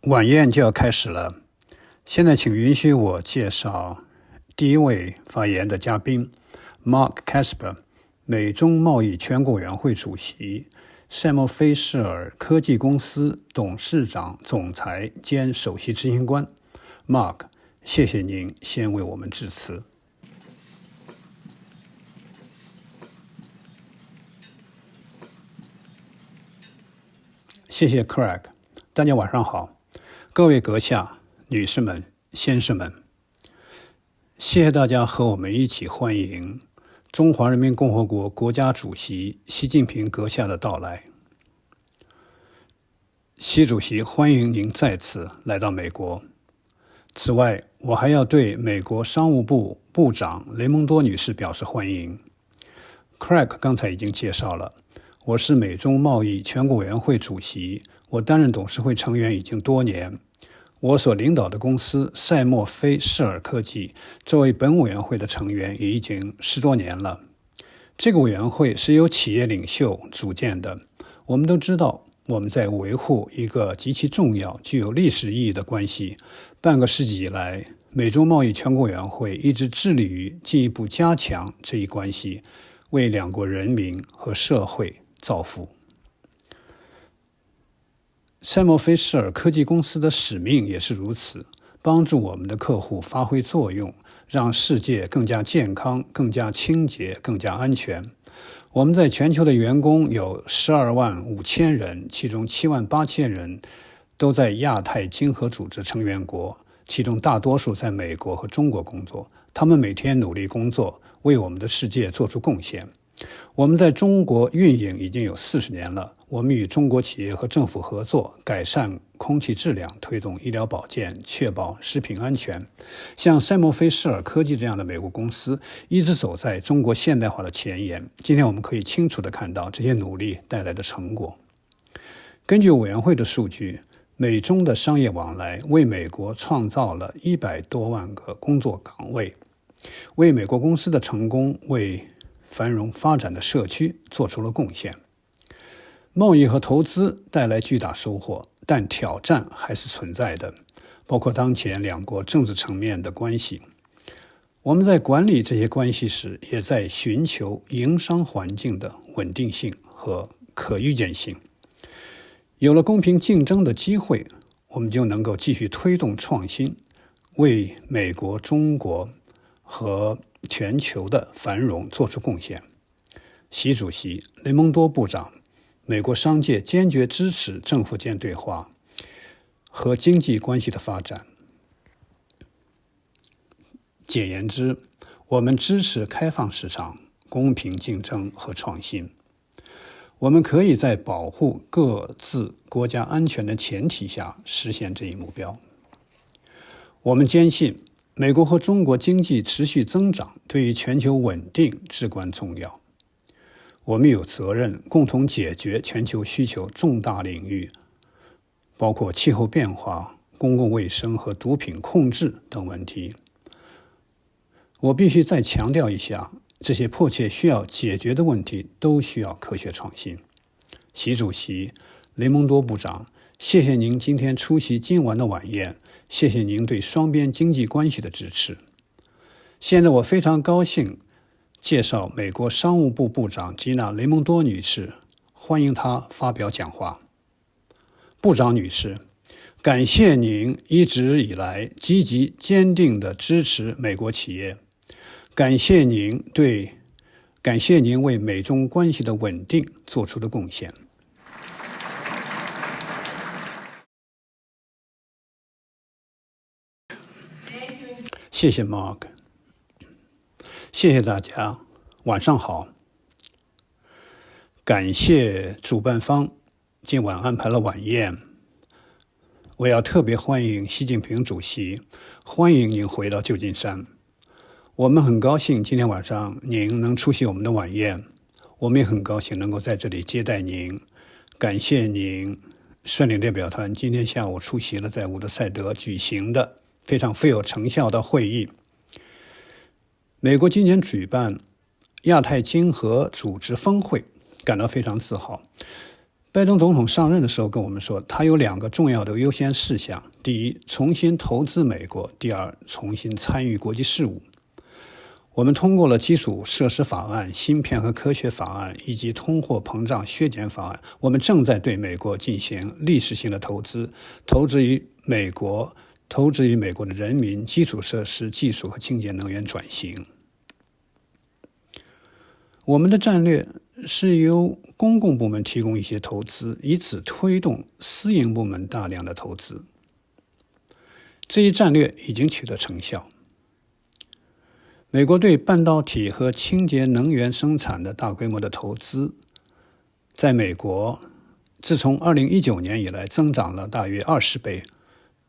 晚宴就要开始了，现在请允许我介绍第一位发言的嘉宾 Mark Casper， 美中贸易全国委员会主席，赛默菲士尔科技公司董事长、总裁兼首席执行官。Mark， 谢谢您先为我们致辞。谢谢 Craig， 大家晚上好。各位阁下、女士们、先生们，谢谢大家和我们一起欢迎中华人民共和国国家主席习近平阁下的到来。习主席，欢迎您再次来到美国。此外，我还要对美国商务部部长雷蒙多女士表示欢迎。Craig 刚才已经介绍了，我是美中贸易全国委员会主席，我担任董事会成员已经多年。我所领导的公司赛默菲士尔科技作为本委员会的成员也已经10多年了。这个委员会是由企业领袖组建的。我们都知道，我们在维护一个极其重要、具有历史意义的关系。半个世纪以来，美中贸易全国委员会一直致力于进一步加强这一关系，为两国人民和社会造福。赛默菲士尔科技公司的使命也是如此，帮助我们的客户发挥作用，让世界更加健康、更加清洁、更加安全。我们在全球的员工有12万5千人，其中7万8千人都在亚太经合组织成员国，其中大多数在美国和中国工作。他们每天努力工作，为我们的世界做出贡献。我们在中国运营已经有40年了，我们与中国企业和政府合作，改善空气质量，推动医疗保健，确保食品安全。像赛默菲士尔科技这样的美国公司一直走在中国现代化的前沿。今天我们可以清楚地看到这些努力带来的成果。根据委员会的数据，美中的商业往来为美国创造了100多万个工作岗位，为美国公司的成功、为繁荣发展的社区做出了贡献。贸易和投资带来巨大收获，但挑战还是存在的，包括当前两国政治层面的关系。我们在管理这些关系时，也在寻求营商环境的稳定性和可预见性。有了公平竞争的机会，我们就能够继续推动创新，为美国、中国和全球的繁荣做出贡献。习主席、雷蒙多部长，美国商界坚决支持政府间对话和经济关系的发展。简言之，我们支持开放市场、公平竞争和创新。我们可以在保护各自国家安全的前提下实现这一目标。我们坚信，美国和中国经济持续增长对于全球稳定至关重要。我们有责任共同解决全球需求重大领域，包括气候变化、公共卫生和毒品控制等问题。我必须再强调一下，这些迫切需要解决的问题都需要科学创新。习主席、雷蒙多部长，谢谢您今天出席今晚的晚宴，谢谢您对双边经济关系的支持。现在我非常高兴介绍美国商务部部长吉娜·雷蒙多女士，欢迎她发表讲话。部长女士，感谢您一直以来积极坚定地支持美国企业，感谢您为美中关系的稳定做出的贡献。谢谢 Mark， 谢谢大家，晚上好。感谢主办方今晚安排了晚宴。我要特别欢迎习近平主席，欢迎您回到旧金山。我们很高兴今天晚上您能出席我们的晚宴，我们也很高兴能够在这里接待您。感谢您率领代表团今天下午出席了在伍德赛德举行的非常富有成效的会议。美国今年举办亚太经合组织峰会，感到非常自豪。拜登总统上任的时候跟我们说，他有2个重要的优先事项：第一，重新投资美国；第二，重新参与国际事务。我们通过了基础设施法案、芯片和科学法案以及通货膨胀削减法案，我们正在对美国进行历史性的投资，投资于美国的人民、基础设施、技术和清洁能源转型。我们的战略是由公共部门提供一些投资，以此推动私营部门大量的投资。这一战略已经取得成效。美国对半导体和清洁能源生产的大规模的投资，在美国自从2019年以来增长了大约20倍，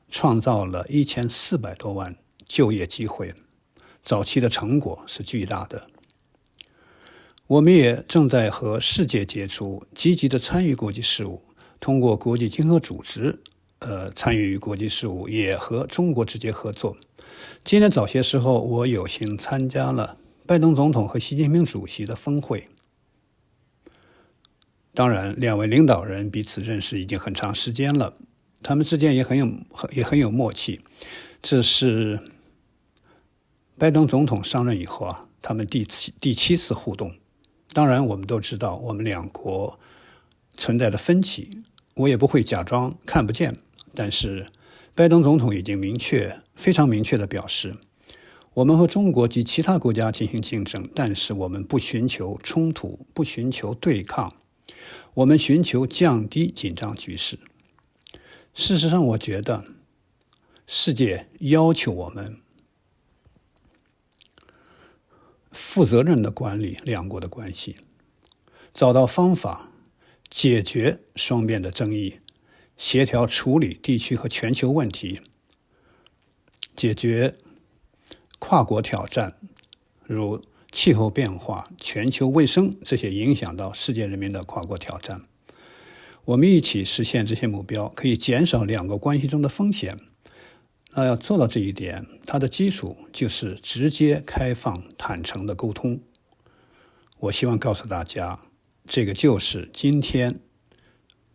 创造了1400多万就业机会，早期的成果是巨大的。我们也正在和世界接触，积极地参与国际事务，通过国际经合组织参与国际事务，也和中国直接合作。今天早些时候，我有幸参加了拜登总统和习近平主席的峰会。当然，2位领导人彼此认识已经很长时间了，他们之间也很有默契。这是拜登总统上任以后他们第7次互动。当然，我们都知道我们2国存在的分歧，我也不会假装看不见。但是，拜登总统已经非常明确地表示，我们和中国及其他国家进行竞争，但是我们不寻求冲突，不寻求对抗，我们寻求降低紧张局势。事实上，我觉得世界要求我们负责任地管理2国的关系，找到方法解决双边的争议，协调处理地区和全球问题，解决跨国挑战，如气候变化、全球卫生这些影响到世界人民的跨国挑战。我们一起实现这些目标，可以减少2国关系中的风险。要做到这一点，它的基础就是直接、开放、坦诚的沟通。我希望告诉大家，这个就是今天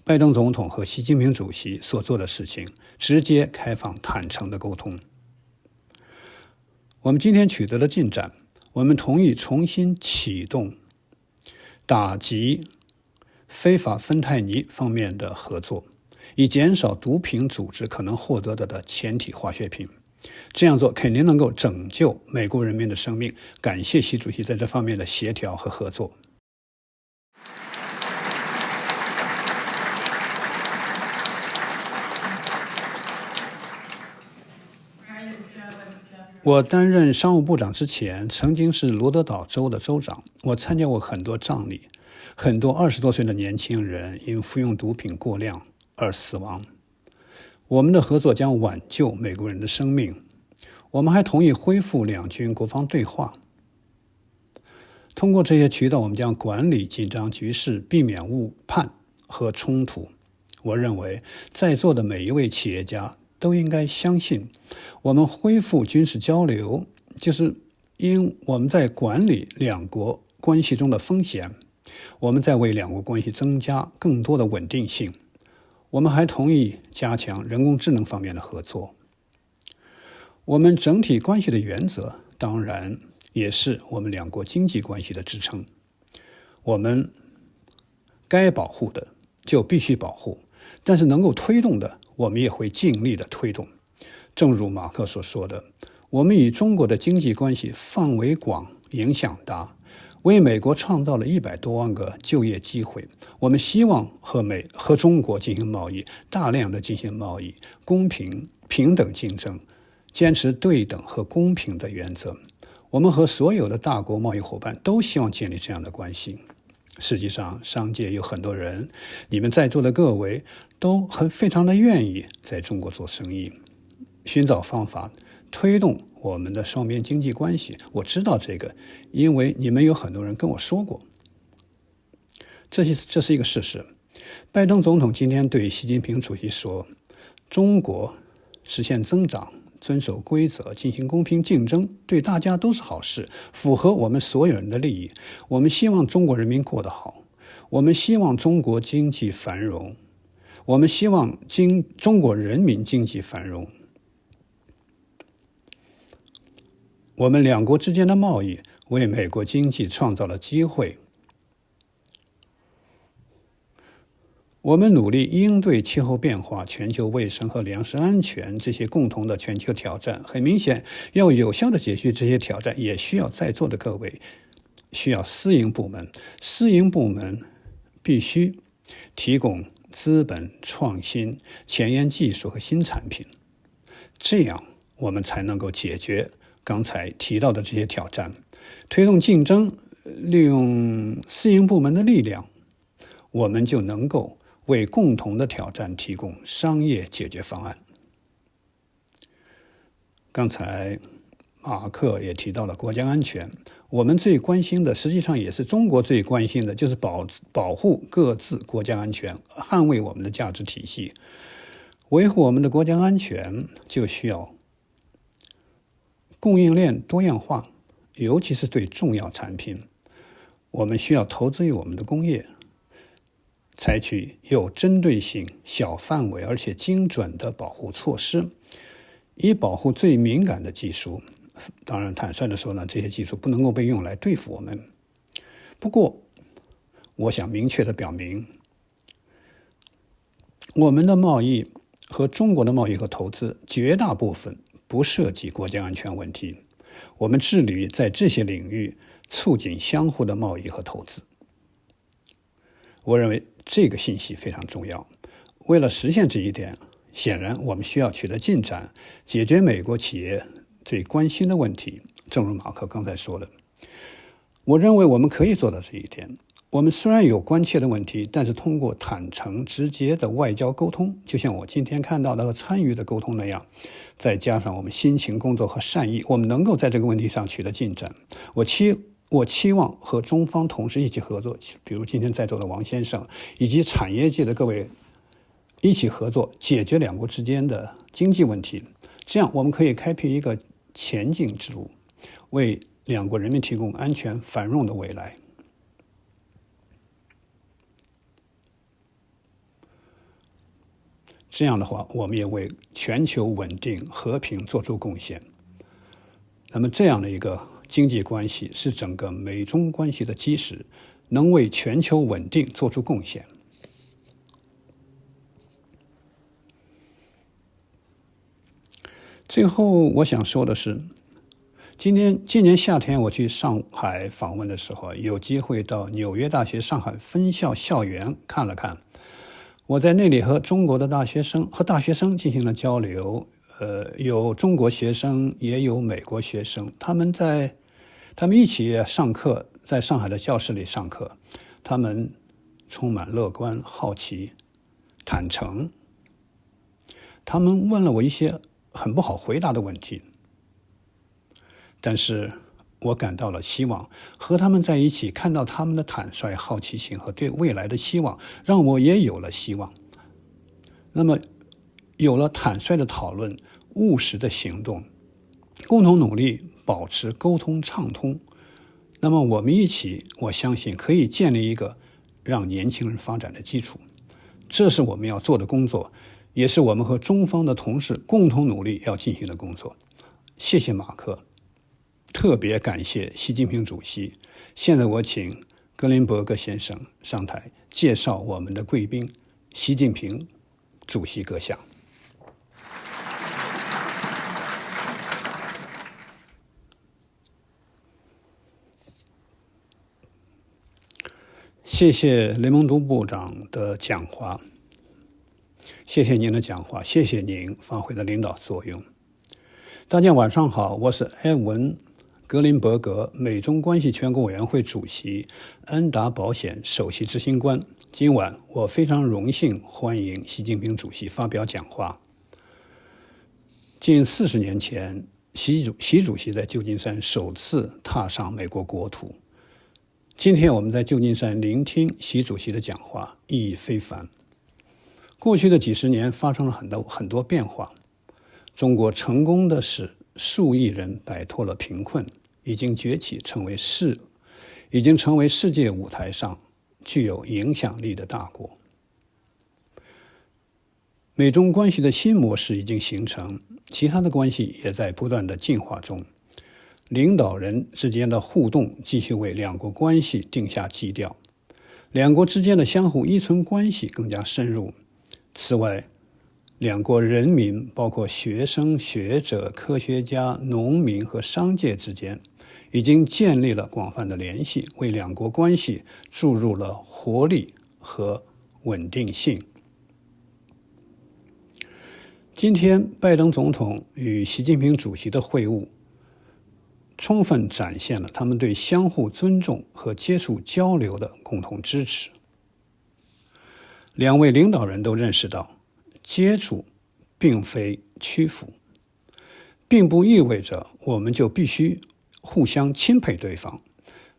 拜登总统和习近平主席所做的事情，直接、开放、坦诚的沟通。我们今天取得了进展，我们同意重新启动打击非法芬太尼方面的合作，以减少毒品组织可能获得的前体化学品。这样做肯定能够拯救美国人民的生命。感谢习主席在这方面的协调和合作。我担任商务部长之前，曾经是罗德岛州的州长。我参加过很多葬礼，很多20多岁的年轻人因服用毒品过量而死亡。我们的合作将挽救美国人的生命。我们还同意恢复2军国防对话。通过这些渠道，我们将管理紧张局势，避免误判和冲突。我认为在座的每一位企业家都应该相信，我们恢复军事交流，就是因我们在管理2国关系中的风险，我们在为2国关系增加更多的稳定性。我们还同意加强人工智能方面的合作。我们整体关系的原则，当然也是我们2国经济关系的支撑。我们该保护的就必须保护，但是能够推动的，我们也会尽力的推动。正如马克所说的，我们与中国的经济关系范围广，影响大，为美国创造了100多万个就业机会。我们希望和中国进行贸易，大量的进行贸易，公平平等竞争，坚持对等和公平的原则。我们和所有的大国贸易伙伴都希望建立这样的关系。实际上，商界有很多人，你们在座的各位都非常的愿意在中国做生意，寻找方法推动我们的双边经济关系。我知道这个，因为你们有很多人跟我说过。这是一个事实。拜登总统今天对习近平主席说，中国实现增长，遵守规则，进行公平竞争，对大家都是好事，符合我们所有人的利益。我们希望中国人民过得好。我们希望中国经济繁荣，我们希望中国人民经济繁荣。我们两国之间的贸易为美国经济创造了机会。我们努力应对气候变化、全球卫生和粮食安全这些共同的全球挑战。很明显，要有效地解决这些挑战，也需要在座的各位，需要私营部门。私营部门必须提供资本、创新、前沿技术和新产品，这样我们才能够解决刚才提到的这些挑战，推动竞争，利用私营部门的力量，我们就能够为共同的挑战提供商业解决方案。刚才马克也提到了国家安全，我们最关心的，实际上也是中国最关心的，就是保护各自国家安全，捍卫我们的价值体系。维护我们的国家安全，就需要供应链多样化，尤其是对重要产品，我们需要投资于我们的工业，采取有针对性、小范围而且精准的保护措施，以保护最敏感的技术。当然，坦率地说呢，这些技术不能够被用来对付我们。不过，我想明确地表明，我们的贸易和中国的贸易和投资绝大部分不涉及国家安全问题。我们致力于在这些领域促进相互的贸易和投资。我认为这个信息非常重要。为了实现这一点，显然我们需要取得进展，解决美国企业最关心的问题。正如马克刚才说的，我认为我们可以做到这一点。我们虽然有关切的问题，但是通过坦诚直接的外交沟通，就像我今天看到的和参与的沟通那样，再加上我们辛勤工作和善意，我们能够在这个问题上取得进展。我期望和中方同事一起合作，比如今天在座的王先生以及产业界的各位一起合作，解决两国之间的经济问题。这样我们可以开辟一个前进之路，为两国人民提供安全繁荣的未来。这样的话，我们也为全球稳定和平做出贡献。那么这样的一个经济关系是整个美中关系的基石，能为全球稳定做出贡献。最后我想说的是，今年夏天我去上海访问的时候，有机会到纽约大学上海分校校园看了看。我在那里和中国的大学生进行了交流，有中国学生，也有美国学生，他们一起上课，在上海的教室里上课，他们充满乐观、好奇、坦诚。他们问了我一些很不好回答的问题，但是我感到了希望，和他们在一起，看到他们的坦率、好奇心和对未来的希望，让我也有了希望。那么，有了坦率的讨论、务实的行动，共同努力保持沟通畅通，那么我们一起，我相信可以建立一个让年轻人发展的基础。这是我们要做的工作，也是我们和中方的同事共同努力要进行的工作。谢谢马克。特别感谢习近平主席。现在我请格林伯格先生上台介绍我们的贵宾，习近平主席阁下。谢谢雷蒙多部长的讲话，谢谢您的讲话，谢谢您发挥的领导作用。大家晚上好，我是埃文·格林伯格，美中关系全国委员会主席，安达保险首席执行官。今晚我非常荣幸欢迎习近平主席发表讲话。近40年前，习主席在旧金山首次踏上美国国土。今天我们在旧金山聆听习主席的讲话，意义非凡。过去的几十年发生了很多变化，中国成功的使数亿人摆脱了贫困，已经成为世界舞台上具有影响力的大国。美中关系的新模式已经形成，其他的关系也在不断的进化中。领导人之间的互动继续为两国关系定下基调，两国之间的相互依存关系更加深入。此外，两国人民，包括学生、学者、科学家、农民和商界之间，已经建立了广泛的联系，为两国关系注入了活力和稳定性。今天，拜登总统与习近平主席的会晤，充分展现了他们对相互尊重和接触交流的共同支持。两位领导人都认识到，接触并非屈服，并不意味着我们就必须互相钦佩对方。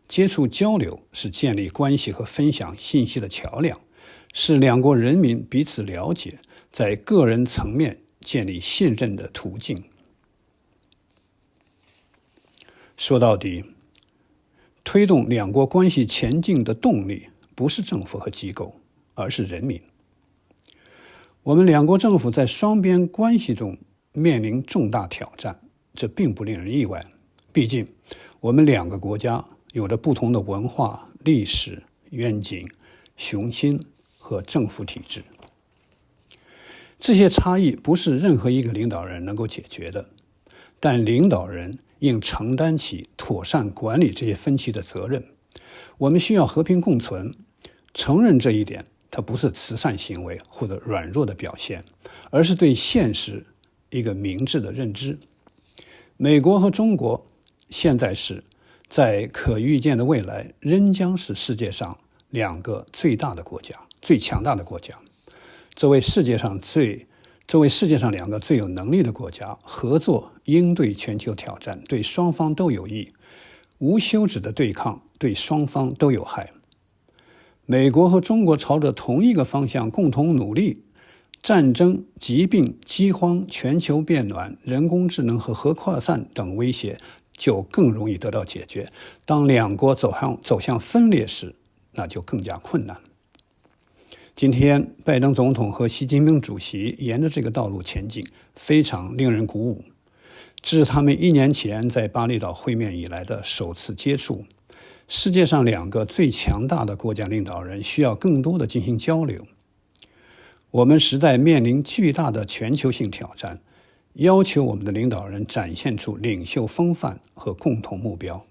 接触交流是建立关系和分享信息的桥梁，是两国人民彼此了解，在个人层面建立信任的途径。说到底，推动两国关系前进的动力不是政府和机构，而是人民。我们两国政府在双边关系中面临重大挑战，这并不令人意外。毕竟，我们两个国家有着不同的文化、历史、愿景、雄心和政府体制。这些差异不是任何一个领导人能够解决的，但领导人应承担起妥善管理这些分歧的责任。我们需要和平共存，承认这一点，它不是慈善行为或者软弱的表现，而是对现实一个明智的认知。美国和中国现在是，在可预见的未来仍将是世界上两个最大的国家，最强大的国家。作为世界上两个最有能力的国家，合作应对全球挑战，对双方都有益。无休止的对抗对双方都有害。美国和中国朝着同一个方向共同努力，战争、疾病、饥荒、全球变暖、人工智能和核扩散等威胁就更容易得到解决。当两国走向分裂时，那就更加困难。今天，拜登总统和习近平主席沿着这个道路前进，非常令人鼓舞。这是他们1年前在巴厘岛会面以来的首次接触。世界上两个最强大的国家领导人需要更多的进行交流。我们时代面临巨大的全球性挑战，要求我们的领导人展现出领袖风范和共同目标。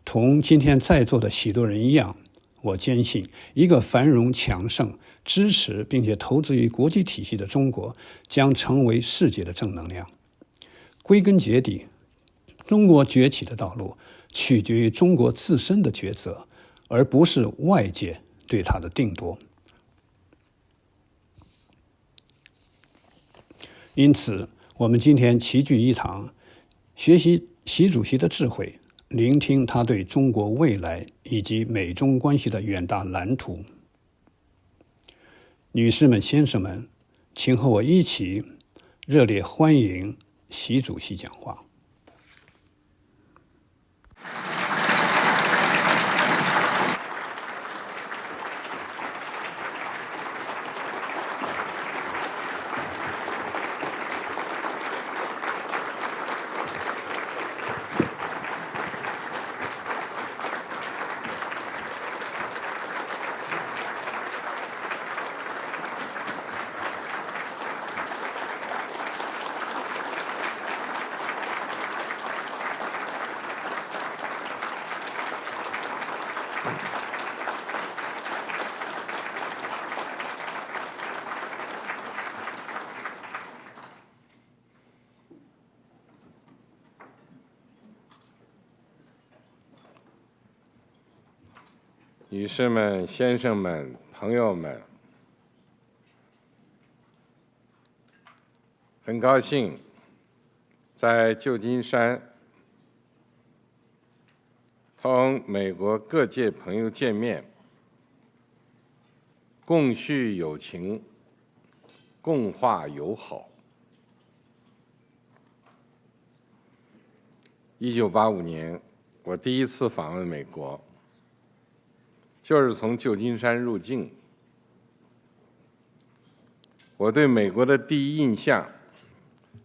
同今天在座的许多人一样，我坚信一个繁荣强盛、支持并且投资于国际体系的中国将成为世界的正能量。归根结底，中国崛起的道路取决于中国自身的抉择，而不是外界对它的定夺。因此，我们今天齐聚一堂，学习习主席的智慧，聆听他对中国未来以及美中关系的远大蓝图。女士们、先生们，请和我一起热烈欢迎习主席讲话。女士们、先生们、朋友们，很高兴在旧金山同美国各界朋友见面，共叙友情，共话友好。1985年，我第一次访问美国。就是从旧金山入境。我对美国的第一印象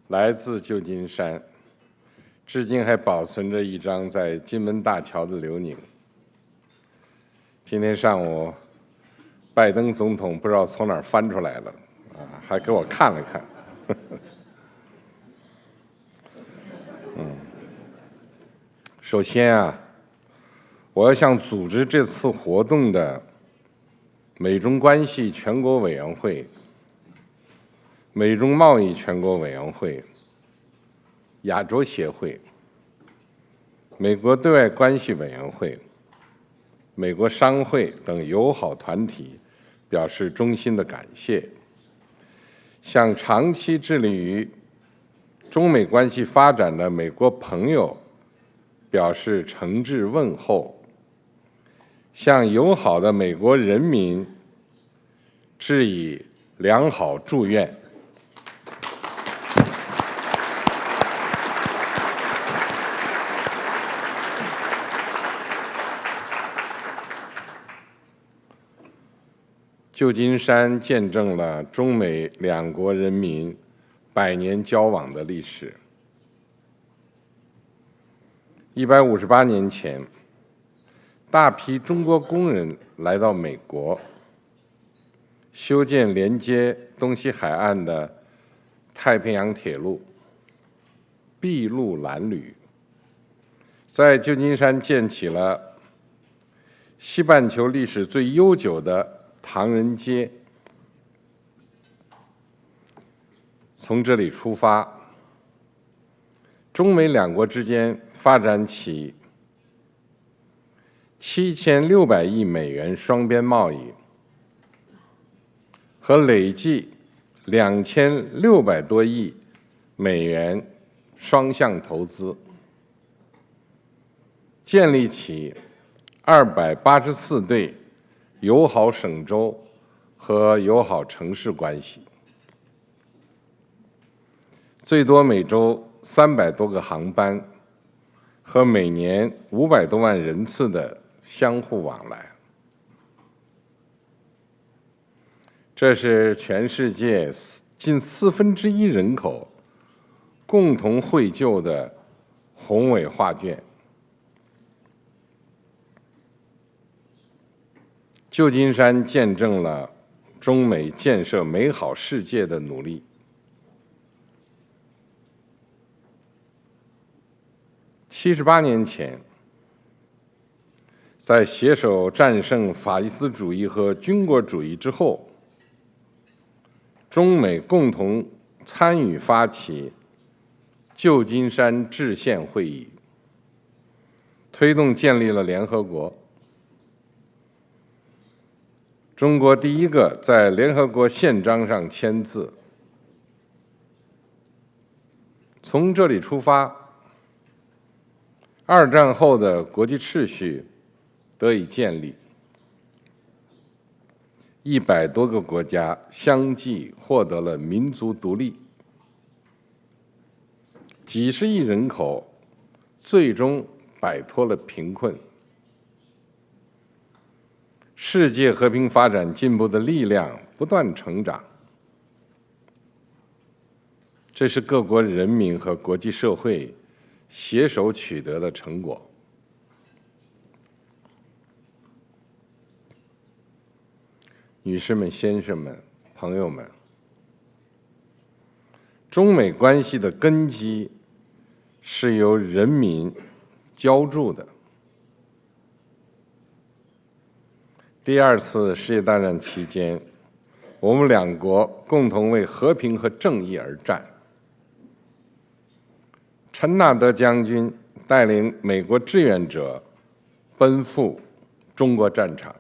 来自旧金山，至今还保存着一张在金门大桥的留影。今天上午，拜登总统不知道从哪儿翻出来了，还给我看了看。首先啊，我要向组织这次活动的美中关系全国委员会、美中贸易全国委员会、亚洲协会、美国对外关系委员会、美国商会等友好团体表示衷心的感谢，向长期致力于中美关系发展的美国朋友表示诚挚问候，向友好的美国人民致以良好祝愿。旧金山见证了中美两国人民100年交往的历史。158年前，大批中国工人来到美国，修建连接东西海岸的太平洋铁路，筚路蓝缕，在旧金山建起了西半球历史最悠久的唐人街。从这里出发，中美两国之间发展起7600亿美元双边贸易和累计2600多亿美元双向投资，建立起284对友好省州和友好城市关系，最多每周300多个航班和每年500多万人次的相互往来。这是全世界近1/4人口共同绘就的宏伟画卷。旧金山见证了中美建设美好世界的努力。78年前，在携手战胜法西斯主义和军国主义之后，中美共同参与发起旧金山制宪会议，推动建立了联合国。中国第一个在联合国宪章上签字。从这里出发，二战后的国际秩序得以建立，100多个国家相继获得了民族独立，几十亿人口最终摆脱了贫困。世界和平发展进步的力量不断成长，这是各国人民和国际社会携手取得的成果。女士们、先生们、朋友们，中美关系的根基是由人民浇筑的。第2次世界大战期间，我们两国共同为和平和正义而战。陈纳德将军带领美国志愿者奔赴中国战场，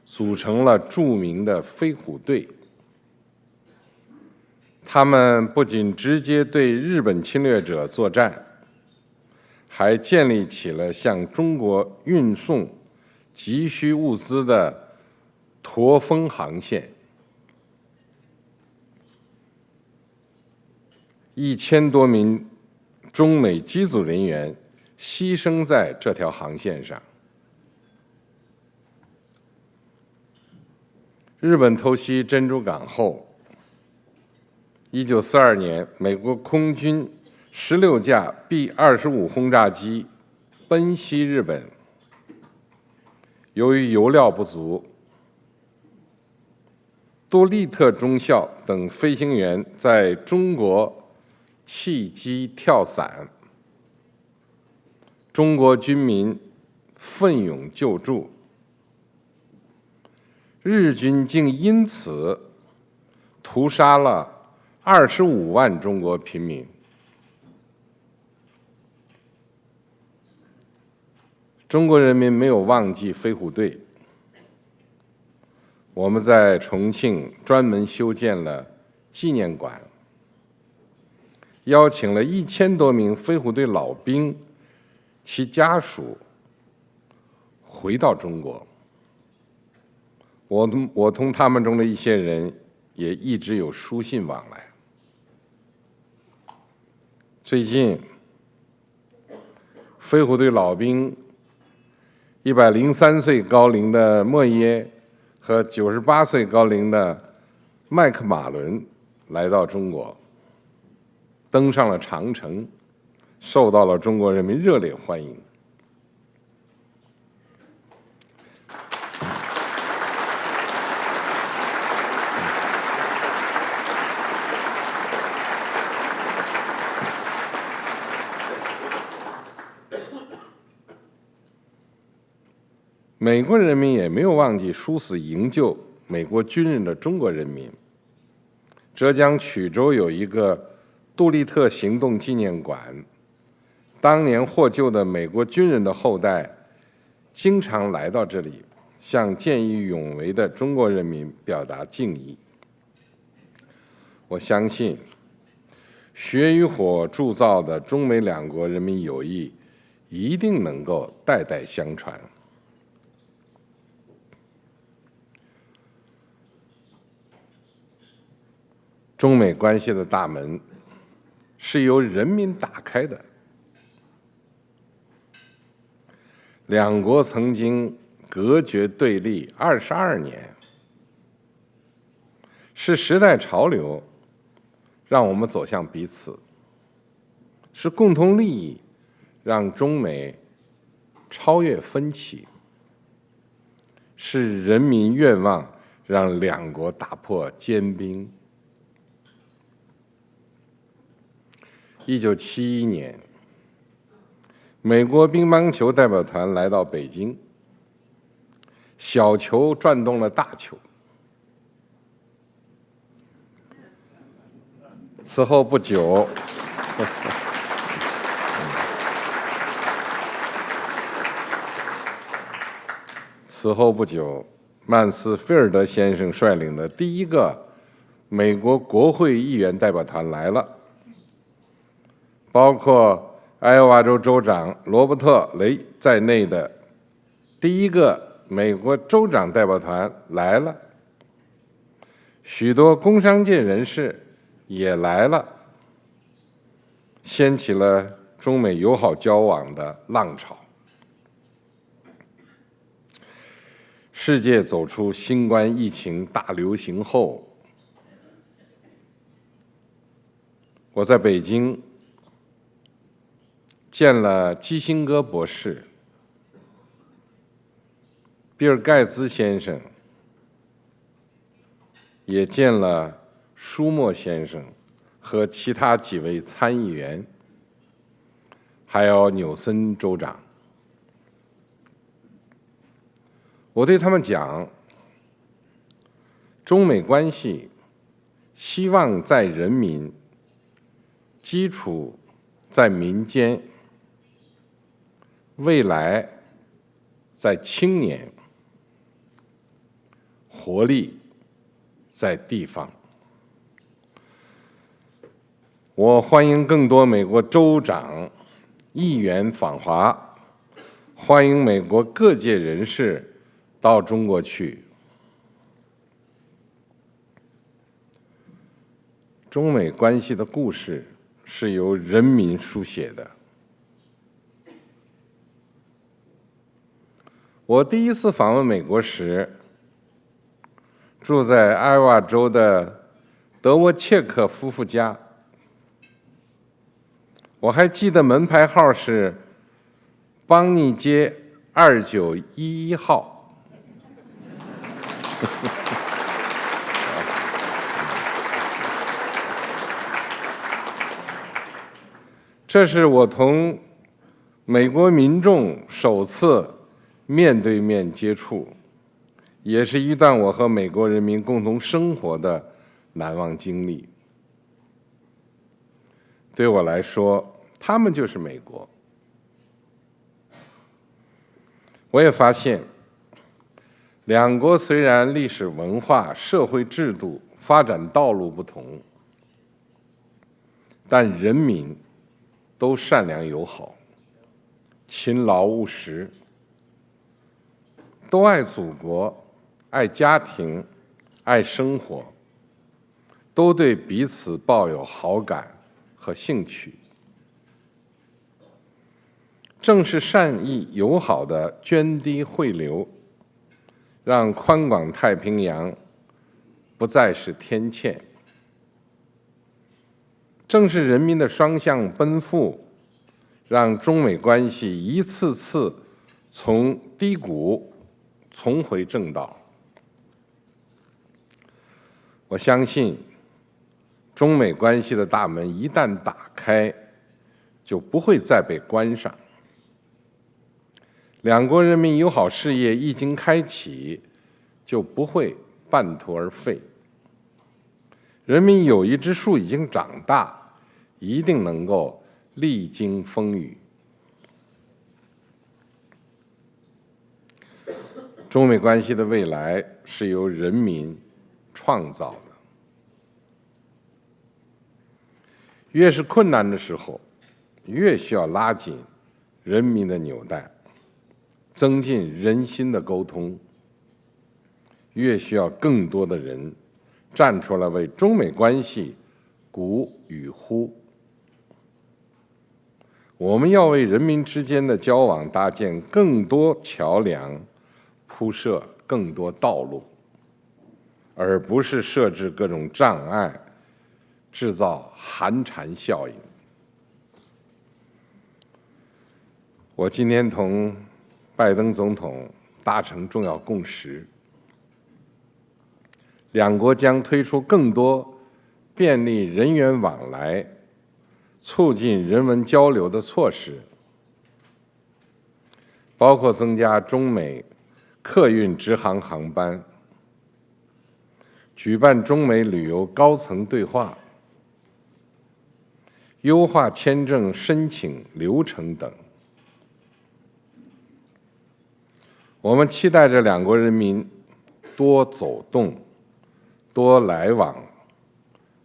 组成了著名的飞虎队。他们不仅直接对日本侵略者作战，还建立起了向中国运送急需物资的驼峰航线，1000多名中美机组人员牺牲在这条航线上。日本偷袭珍珠港后，1942年，美国空军16架 B-25轰炸机奔袭日本，由于油料不足，杜立特中校等飞行员在中国弃机跳伞，中国军民奋勇救助，日军竟因此屠杀了25万中国平民。中国人民没有忘记飞虎队，我们在重庆专门修建了纪念馆，邀请了1000多名飞虎队老兵其家属回到中国。我同他们中的一些人也一直有书信往来。最近，飞虎队老兵103岁高龄的莫耶和98岁高龄的麦克马伦来到中国，登上了长城，受到了中国人民热烈欢迎。美国人民也没有忘记殊死营救美国军人的中国人民。浙江衢州有一个杜立特行动纪念馆，当年获救的美国军人的后代经常来到这里，向见义勇为的中国人民表达敬意。我相信，血与火铸造的中美两国人民友谊一定能够代代相传。中美关系的大门是由人民打开的。两国曾经隔绝对立22年，是时代潮流让我们走向彼此，是共同利益让中美超越分歧，是人民愿望让两国打破坚冰。1971年，美国乒乓球代表团来到北京，小球转动了大球。此后不久，曼斯菲尔德先生率领的第一个美国国会议员代表团来了。包括艾奥瓦州州长罗伯特·雷在内的第一个美国州长代表团来了，许多工商界人士也来了，掀起了中美友好交往的浪潮。世界走出新冠疫情大流行后，我在北京见了基辛格博士、比尔·盖茨先生，也见了舒默先生和其他几位参议员，还有纽森州长。我对他们讲，中美关系希望在人民，基础在民间，未来在青年，活力在地方。我欢迎更多美国州长、议员访华，欢迎美国各界人士到中国去。中美关系的故事是由人民书写的。我第一次访问美国时，住在艾瓦州的德沃切克夫妇家。我还记得门牌号是邦尼街2911号。这是我同美国民众首次面对面接触，也是一段我和美国人民共同生活的难忘经历。对我来说，他们就是美国。我也发现，两国虽然历史文化、社会制度发展道路不同，但人民都善良友好、勤劳务实，都爱祖国、爱家庭、爱生活，都对彼此抱有好感和兴趣。正是善意友好的涓滴汇流，让宽广太平洋不再是天堑。正是人民的双向奔赴，让中美关系一次次从低谷重回正道。我相信，中美关系的大门一旦打开，就不会再被关上。两国人民友好事业一经开启，就不会半途而废。人民友谊之树已经长大，一定能够历经风雨。中美关系的未来是由人民创造的。越是困难的时候，越需要拉紧人民的纽带，增进人心的沟通，越需要更多的人站出来为中美关系鼓与呼。我们要为人民之间的交往搭建更多桥梁，铺设更多道路，而不是设置各种障碍，制造寒蝉效应。我今天同拜登总统达成重要共识，两国将推出更多便利人员往来、促进人文交流的措施，包括增加中美客运直航航班、举办中美旅游高层对话、优化签证申请流程等。我们期待着两国人民多走动、多来往、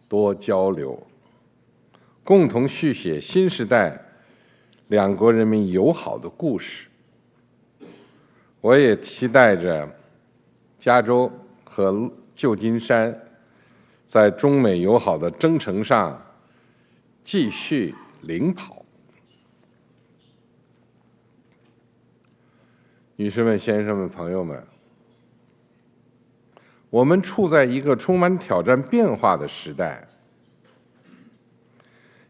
多交流，共同续写新时代两国人民友好的故事。我也期待着加州和旧金山在中美友好的征程上继续领跑。女士们、先生们、朋友们，我们处在一个充满挑战变化的时代，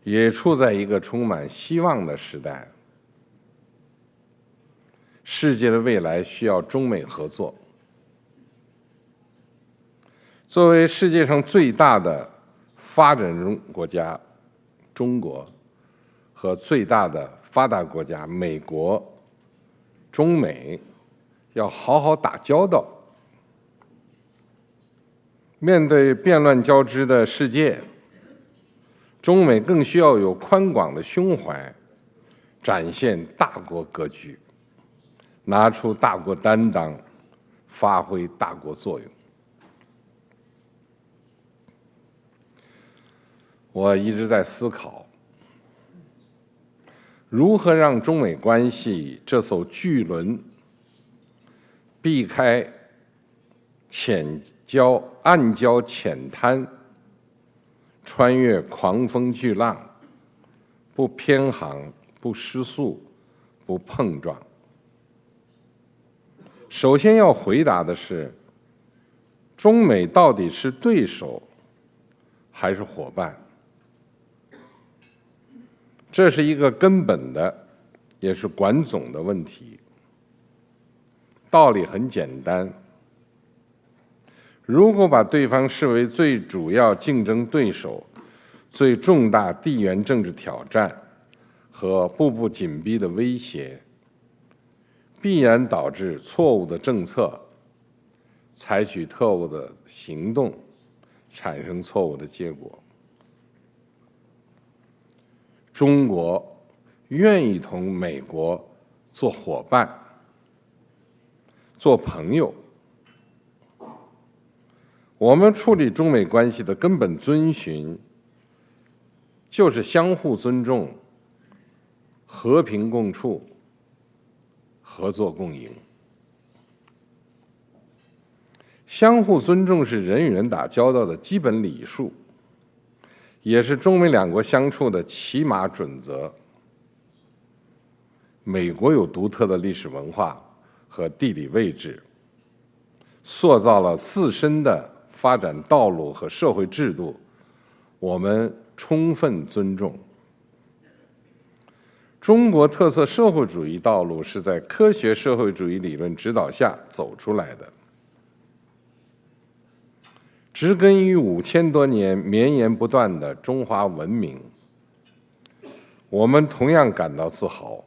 也处在一个充满希望的时代。世界的未来需要中美合作。作为世界上最大的发展中国家中国和最大的发达国家美国，中美要好好打交道。面对变乱交织的世界，中美更需要有宽广的胸怀，展现大国格局，拿出大国担当，发挥大国作用。我一直在思考，如何让中美关系这艘巨轮避开暗礁浅滩，穿越狂风巨浪，不偏航，不失速，不碰撞。首先要回答的是，中美到底是对手还是伙伴？这是一个根本的，也是管总的问题。道理很简单，如果把对方视为最主要竞争对手、最重大地缘政治挑战和步步紧逼的威胁，必然导致错误的政策，采取错误的行动，产生错误的结果。中国愿意同美国做伙伴、做朋友。我们处理中美关系的根本遵循，就是相互尊重、和平共处、合作共赢。相互尊重是人与人打交道的基本礼数，也是中美两国相处的起码准则。美国有独特的历史文化和地理位置，塑造了自身的发展道路和社会制度，我们充分尊重。中国特色社会主义道路是在科学社会主义理论指导下走出来的，植根于5000多年绵延不断的中华文明，我们同样感到自豪。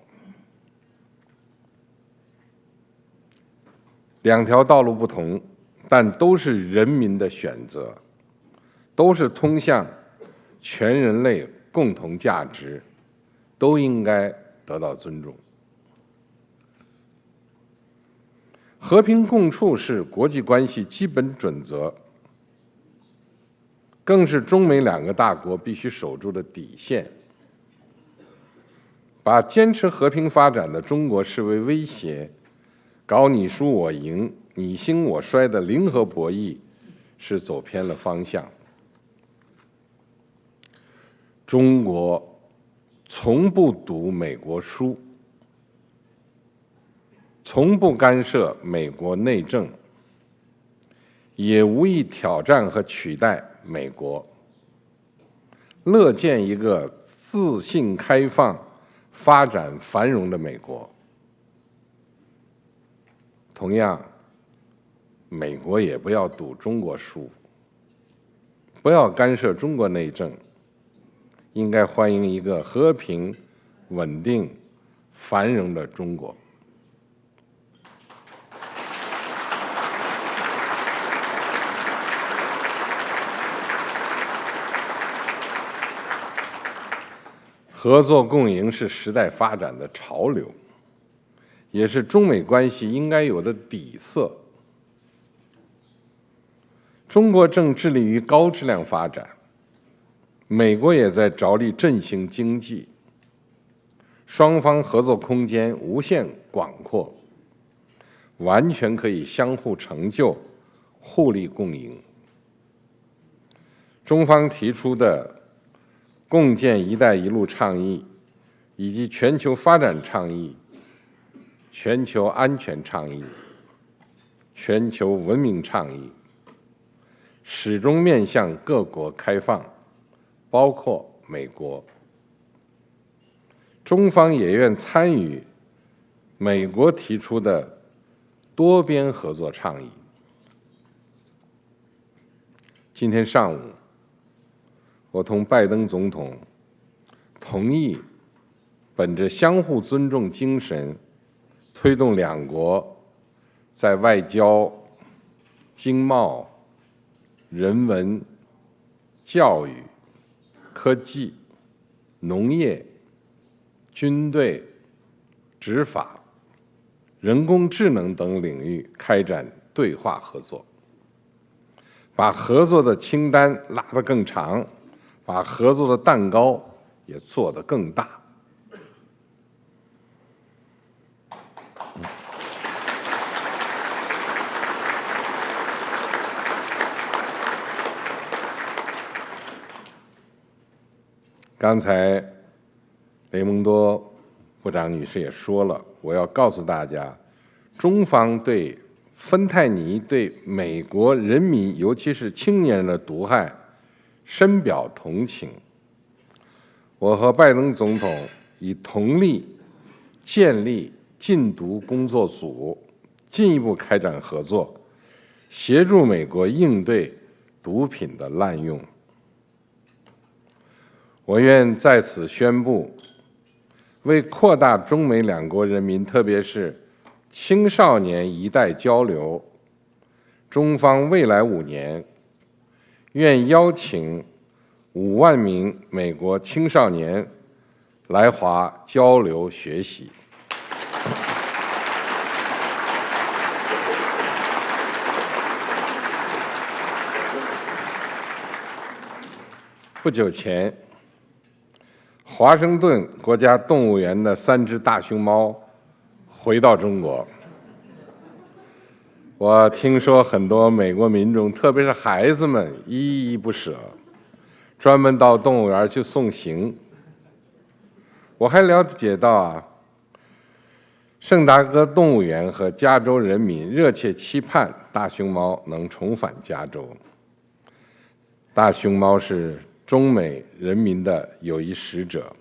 两条道路不同，但都是人民的选择，都是通向全人类共同价值，都应该得到尊重。和平共处是国际关系基本准则，更是中美两个大国必须守住的底线。把坚持和平发展的中国视为威胁，搞你输我赢、你兴我衰的零和博弈，是走偏了方向。中国从不赌美国输，从不干涉美国内政，也无意挑战和取代美国，乐见一个自信开放、发展繁荣的美国。同样，美国也不要赌中国输，不要干涉中国内政，应该欢迎一个和平、稳定、繁荣的中国。合作共赢是时代发展的潮流，也是中美关系应该有的底色。中国正致力于高质量发展，美国也在着力振兴经济，双方合作空间无限广阔，完全可以相互成就、互利共赢。中方提出的共建“一带一路”倡议，以及全球发展倡议、全球安全倡议、全球文明倡议，始终面向各国开放，包括美国。中方也愿参与美国提出的多边合作倡议。今天上午，我同拜登总统同意本着相互尊重精神，推动两国在外交、经贸、人文、教育、科技、农业、军队、执法、人工智能等领域开展对话合作，把合作的清单拉得更长，把合作的蛋糕也做得更大。刚才雷蒙多部长女士也说了，我要告诉大家，中方对芬太尼对美国人民，尤其是青年人的毒害深表同情。我和拜登总统已同力建立禁毒工作组，进一步开展合作，协助美国应对毒品的滥用。我愿在此宣布，为扩大中美两国人民，特别是青少年一代交流，中方未来5年愿邀请5万名美国青少年来华交流学习。不久前，华盛顿国家动物园的3只大熊猫回到中国。我听说很多美国民众，特别是孩子们，依依不舍，专门到动物园去送行。我还了解到圣达哥动物园和加州人民热切期盼大熊猫能重返加州。大熊猫是中美人民的友谊使者，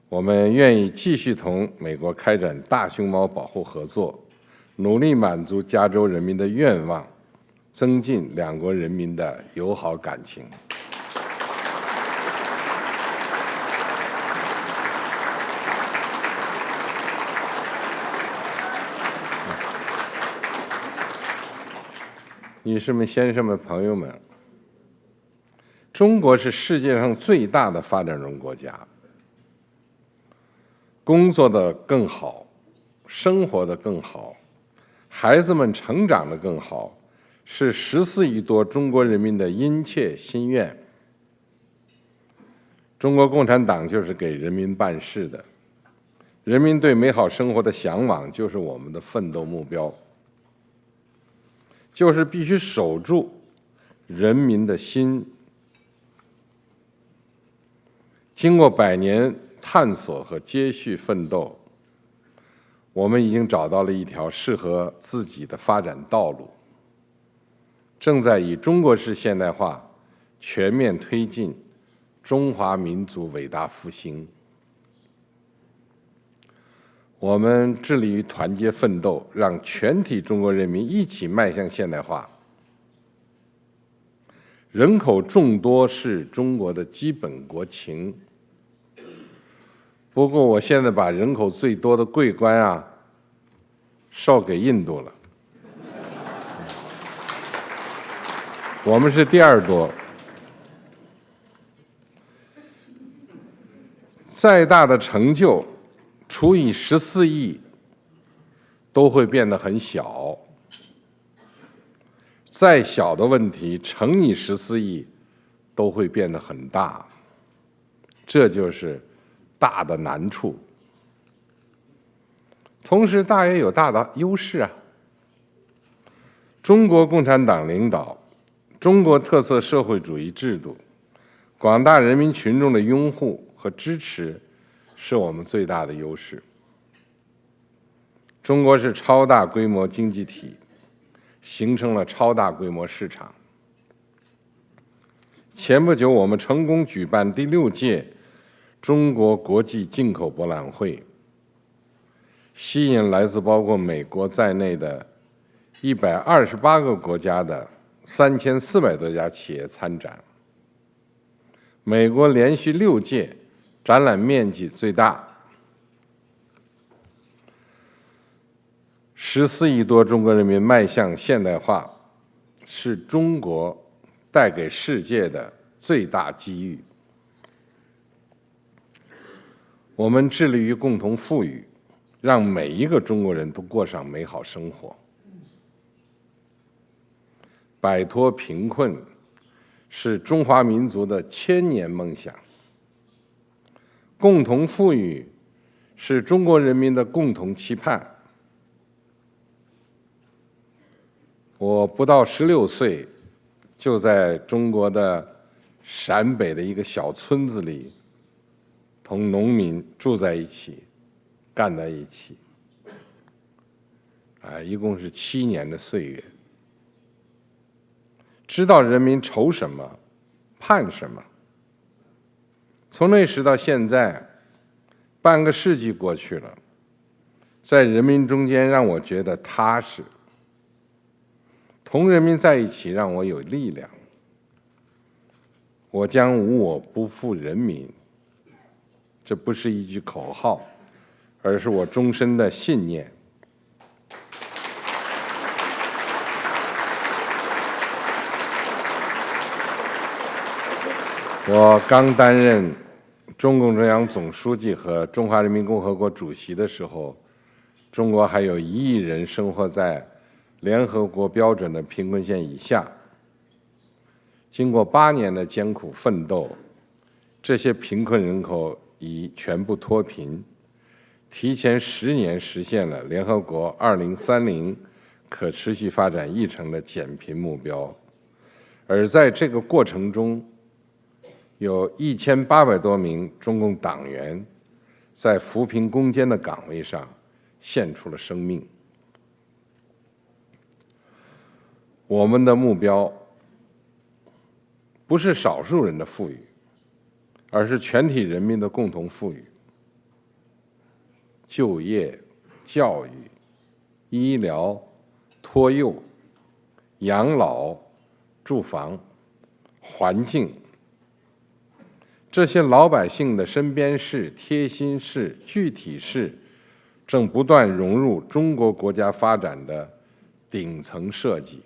我们愿意继续同美国开展大熊猫保护合作，努力满足加州人民的愿望，增进两国人民的友好感情。女士们、先生们、朋友们，中国是世界上最大的发展中国家，工作的更好，生活的更好，孩子们成长的更好，是14亿多中国人民的殷切心愿。中国共产党就是给人民办事的，人民对美好生活的向往就是我们的奋斗目标，就是必须守住人民的心。经过100年探索和接续奋斗，我们已经找到了一条适合自己的发展道路，正在以中国式现代化全面推进中华民族伟大复兴。我们致力于团结奋斗，让全体中国人民一起迈向现代化。人口众多是中国的基本国情，不过我现在把人口最多的桂冠授给印度了，我们是第2多。再大的成就除以14亿都会变得很小，再小的问题乘以14亿都会变得很大，这就是大的难处。同时大也有大的优势中国共产党领导，中国特色社会主义制度，广大人民群众的拥护和支持是我们最大的优势。中国是超大规模经济体，形成了超大规模市场。前不久，我们成功举办第6届中国国际进口博览会，吸引来自包括美国在内的128个国家的3400多家企业参展。美国连续6届展览面积最大，14亿多中国人民迈向现代化，是中国带给世界的最大机遇。我们致力于共同富裕，让每一个中国人都过上美好生活。摆脱贫困是中华民族的千年梦想，共同富裕是中国人民的共同期盼。我不到16岁，就在中国的陕北的一个小村子里，同农民住在一起，干在一起。一共是7年的岁月，知道人民愁什么，盼什么。从那时到现在，半个世纪过去了，在人民中间让我觉得踏实，同人民在一起让我有力量。我将无我不负人民，这不是一句口号，而是我终身的信念。我刚担任中共中央总书记和中华人民共和国主席的时候，中国还有1亿人生活在联合国标准的贫困线以下。经过8年的艰苦奋斗，这些贫困人口已全部脱贫，提前10年实现了联合国2030可持续发展议程的减贫目标。而在这个过程中，有1800多名中共党员在扶贫攻坚的岗位上献出了生命。我们的目标不是少数人的富裕，而是全体人民的共同富裕。就业、教育、医疗、托幼、养老、住房、环境，这些老百姓的身边事、贴心事、具体事，正不断融入中国国家发展的顶层设计，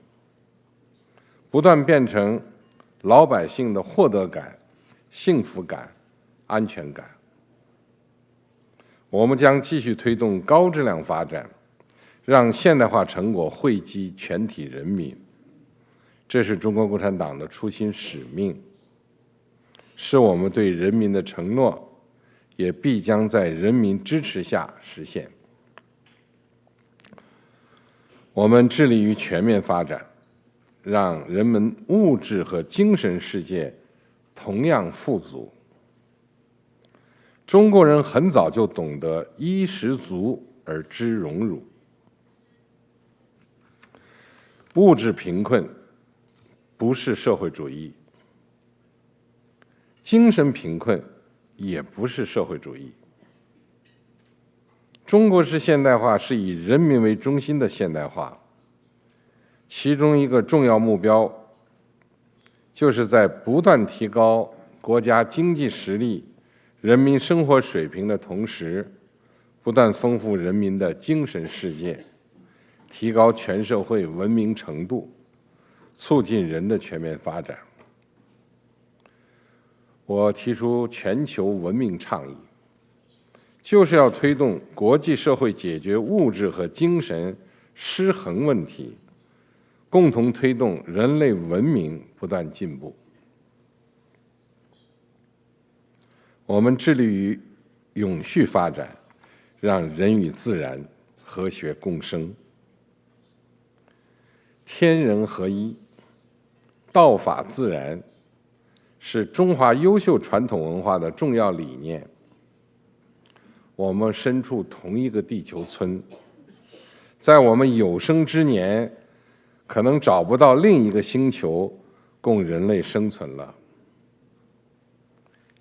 不断变成老百姓的获得感、幸福感、安全感。我们将继续推动高质量发展，让现代化成果惠及全体人民。这是中国共产党的初心使命，是我们对人民的承诺，也必将在人民支持下实现。我们致力于全面发展，让人们物质和精神世界同样富足。中国人很早就懂得衣食足而知荣辱。物质贫困不是社会主义，精神贫困也不是社会主义。中国式现代化是以人民为中心的现代化，其中一个重要目标，就是在不断提高国家经济实力、人民生活水平的同时，不断丰富人民的精神世界，提高全社会文明程度，促进人的全面发展。我提出全球文明倡议，就是要推动国际社会解决物质和精神失衡问题，共同推动人类文明不断进步。我们致力于永续发展，让人与自然和谐共生。天人合一，道法自然，是中华优秀传统文化的重要理念。我们身处同一个地球村，在我们有生之年，可能找不到另一个星球供人类生存了。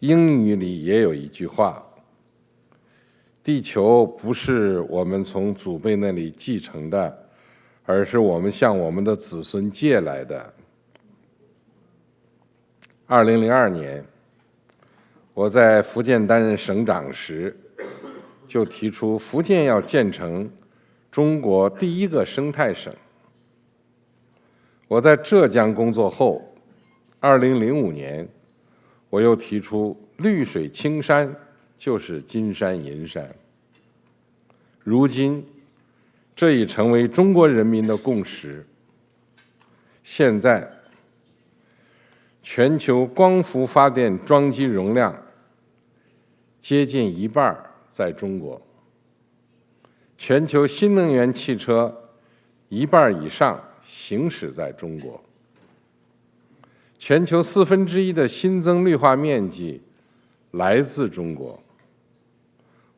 英语里也有一句话：地球不是我们从祖辈那里继承的，而是我们向我们的子孙借来的。2002年，我在福建担任省长时，就提出福建要建成中国第一个生态省。我在浙江工作后，2005年，我又提出绿水青山就是金山银山。如今，这已成为中国人民的共识。现在，全球光伏发电装机容量接近一半在中国，全球新能源汽车一半以上行驶在中国，全球1/4的新增绿化面积来自中国。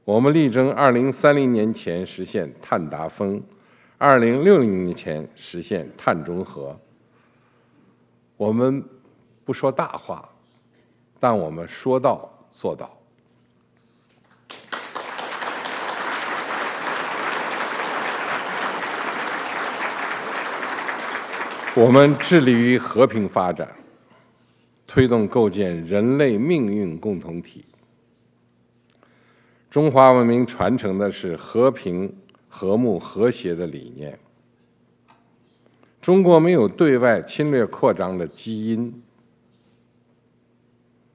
我们力争2030年前实现碳达峰2060年前实现碳中和。我们不说大话，但我们说到做到。我们致力于和平发展，推动构建人类命运共同体。中华文明传承的是和平、和睦、和谐的理念。中国没有对外侵略扩张的基因。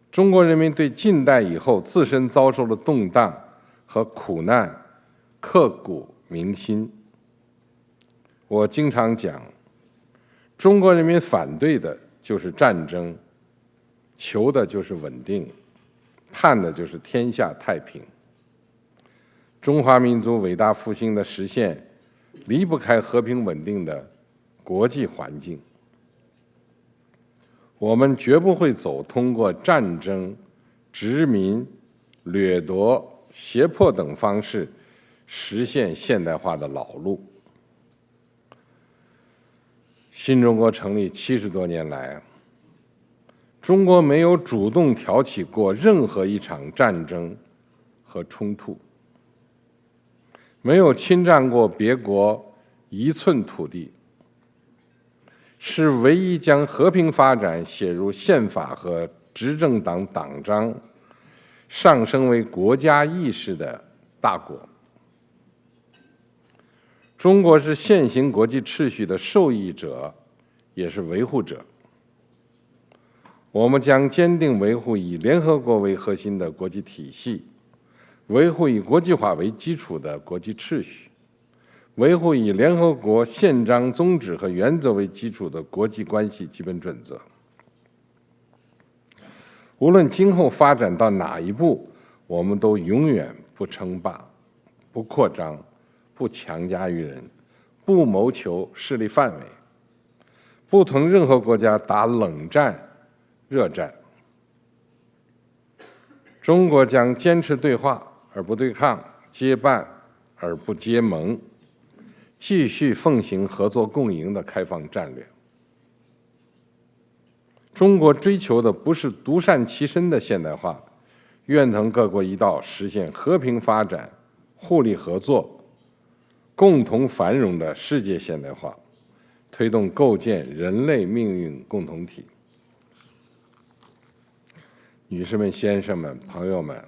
中国人民对近代以后自身遭受的动荡和苦难刻骨铭心。我经常讲，中国人民反对的就是战争，求的就是稳定，盼的就是天下太平。中华民族伟大复兴的实现，离不开和平稳定的国际环境。我们绝不会走通过战争、殖民、掠夺、胁迫等方式实现现代化的老路。新中国成立70多年来，中国没有主动挑起过任何一场战争和冲突，没有侵占过别国一寸土地，是唯一将和平发展写入宪法和执政党党章，上升为国家意识的大国。中国是现行国际秩序的受益者，也是维护者。我们将坚定维护以联合国为核心的国际体系，维护以国际法为基础的国际秩序，维护以联合国宪章宗旨和原则为基础的国际关系基本准则。无论今后发展到哪一步，我们都永远不称霸、不扩张、不强加于人，不谋求势力范围，不同任何国家打冷战、热战。中国将坚持对话而不对抗，结伴而不结盟，继续奉行合作共赢的开放战略。中国追求的不是独善其身的现代化，愿同各国一道实现和平发展、互利合作、共同繁荣的世界现代化，推动构建人类命运共同体。女士们、先生们、朋友们，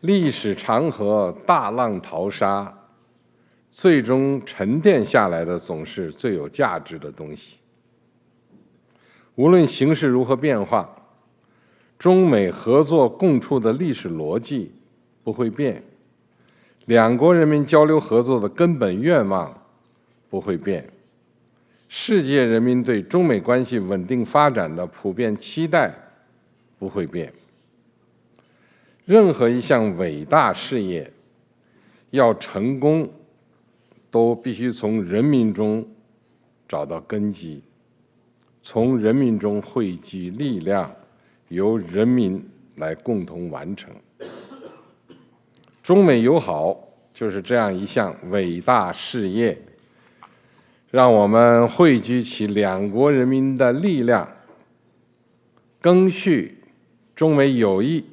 历史长河大浪淘沙，最终沉淀下来的总是最有价值的东西。无论形势如何变化，中美合作共处的历史逻辑不会变，两国人民交流合作的根本愿望不会变，世界人民对中美关系稳定发展的普遍期待不会变。任何一项伟大事业要成功，都必须从人民中找到根基，从人民中汇集力量，由人民来共同完成。中美友好就是这样一项伟大事业，让我们汇聚起两国人民的力量，赓续中美友谊，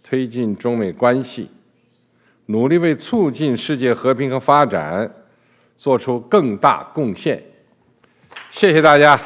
推进中美关系，努力为促进世界和平和发展做出更大贡献。谢谢大家。